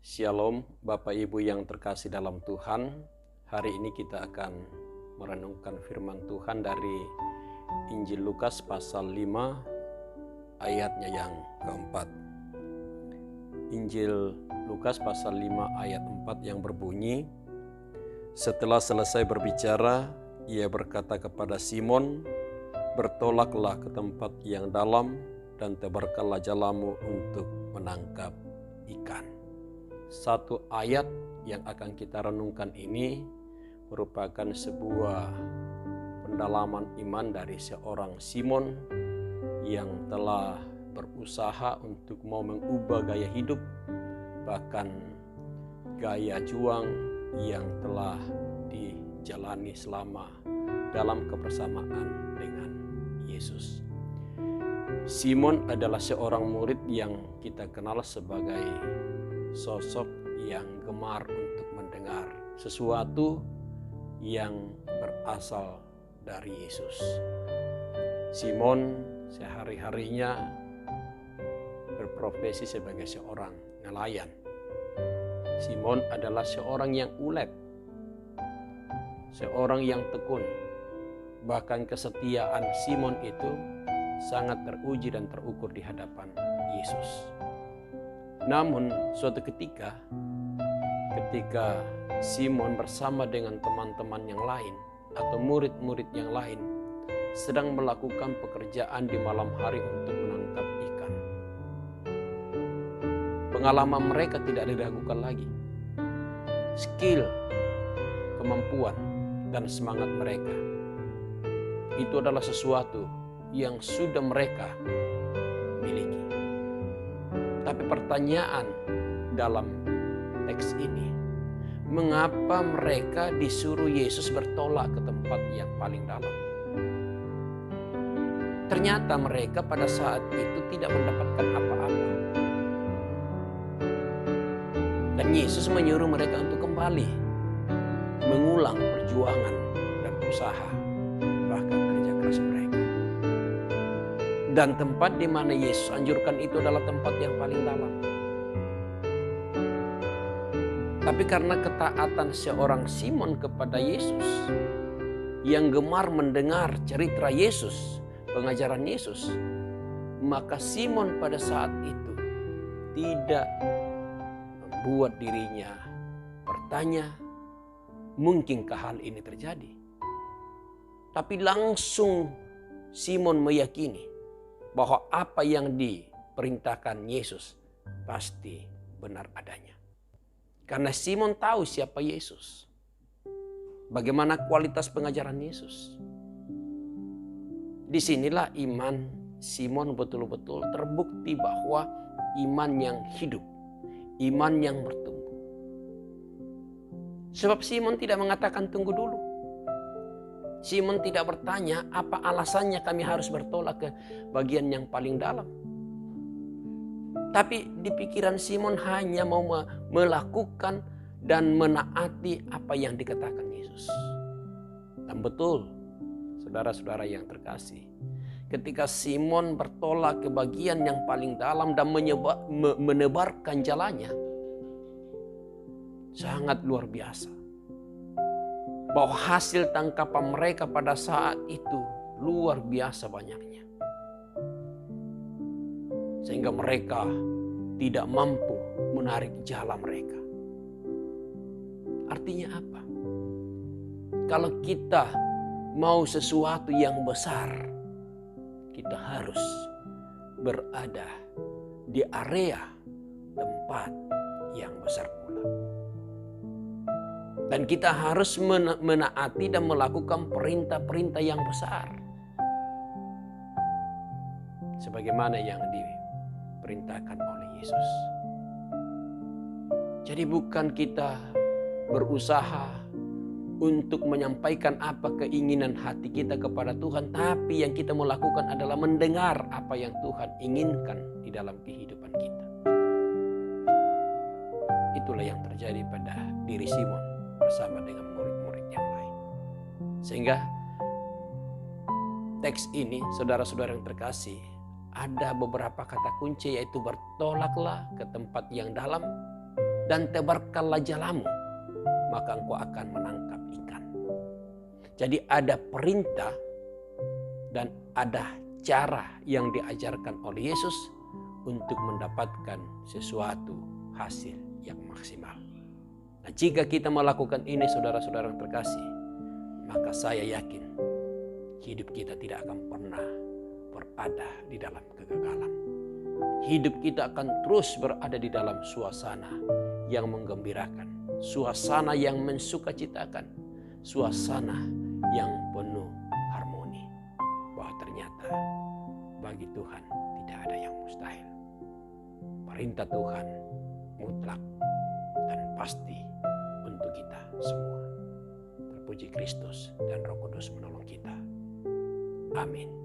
Shalom Bapak Ibu yang terkasih dalam Tuhan. Hari ini kita akan merenungkan firman Tuhan dari Injil Lukas pasal 5 ayatnya yang keempat. Injil Lukas pasal 5 ayat 4 yang berbunyi, setelah selesai berbicara, ia berkata kepada Simon, bertolaklah ke tempat yang dalam dan tebarkanlah jalamu untuk menangkap ikan. Satu ayat yang akan kita renungkan ini merupakan sebuah pendalaman iman dari seorang Simon yang telah berusaha untuk mau mengubah gaya hidup, bahkan gaya juang yang telah dijalani selama dalam kebersamaan dengan Yesus. Simon adalah seorang murid yang kita kenal sebagai sosok yang gemar untuk mendengar sesuatu yang berasal dari Yesus. Simon sehari-harinya berprofesi sebagai seorang nelayan. Simon adalah seorang yang ulet, seorang yang tekun. Bahkan kesetiaan Simon itu sangat teruji dan terukur di hadapan Yesus. Namun suatu ketika Simon bersama dengan teman-teman yang lain atau murid-murid yang lain sedang melakukan pekerjaan di malam hari untuk menangkap ikan, pengalaman mereka tidak diragukan lagi. Skill, kemampuan, dan semangat mereka itu adalah sesuatu yang sudah mereka miliki. Tapi pertanyaan dalam teks ini, mengapa mereka disuruh Yesus bertolak ke tempat yang paling dalam? Ternyata mereka pada saat itu tidak mendapatkan apa-apa. Dan Yesus menyuruh mereka untuk kembali mengulang perjuangan dan usaha, bahkan kerja keras mereka. Dan tempat di mana Yesus anjurkan itu adalah tempat yang paling dalam. Tapi karena ketaatan seorang Simon kepada Yesus, yang gemar mendengar cerita Yesus, pengajaran Yesus, maka Simon pada saat itu tidak membuat dirinya bertanya, mungkinkah hal ini terjadi? Tapi langsung Simon meyakini bahwa apa yang diperintahkan Yesus pasti benar adanya. Karena Simon tahu siapa Yesus. Bagaimana kualitas pengajaran Yesus. Disinilah iman Simon betul-betul terbukti bahwa iman yang hidup, iman yang bertumbuh. Sebab Simon tidak mengatakan tunggu dulu. Simon tidak bertanya apa alasannya kami harus bertolak ke bagian yang paling dalam. Tapi di pikiran Simon hanya mau melakukan dan menaati apa yang dikatakan Yesus. Dan betul, saudara-saudara yang terkasih, ketika Simon bertolak ke bagian yang paling dalam dan menebarkan jalannya, sangat luar biasa. Bahwa hasil tangkapan mereka pada saat itu luar biasa banyaknya. Sehingga mereka tidak mampu menarik jala mereka. Artinya apa? Kalau kita mau sesuatu yang besar, kita harus berada di area tempat yang besar pula. Dan kita harus menaati dan melakukan perintah-perintah yang besar. Sebagaimana yang diperintahkan oleh Yesus. Jadi bukan kita berusaha untuk menyampaikan apa keinginan hati kita kepada Tuhan. Tapi yang kita melakukan adalah mendengar apa yang Tuhan inginkan di dalam kehidupan kita. Itulah yang terjadi pada diri Simon bersama dengan murid-murid yang lain. Sehingga teks ini, saudara-saudara yang terkasih, ada beberapa kata kunci, yaitu bertolaklah ke tempat yang dalam dan tebarkanlah jalamu, maka engkau akan menangkap ikan. Jadi ada perintah dan ada cara yang diajarkan oleh Yesus untuk mendapatkan sesuatu hasil yang maksimal. Nah, jika kita melakukan ini, saudara-saudara yang terkasih, maka saya yakin hidup kita tidak akan pernah berada di dalam kegagalan. Hidup kita akan terus berada di dalam suasana yang menggembirakan, suasana yang mensukacitakan, suasana yang penuh harmoni. Bahwa ternyata bagi Tuhan tidak ada yang mustahil. Perintah Tuhan mutlak dan pasti untuk kita semua. Terpuji Kristus dan Roh Kudus menolong kita. Amin.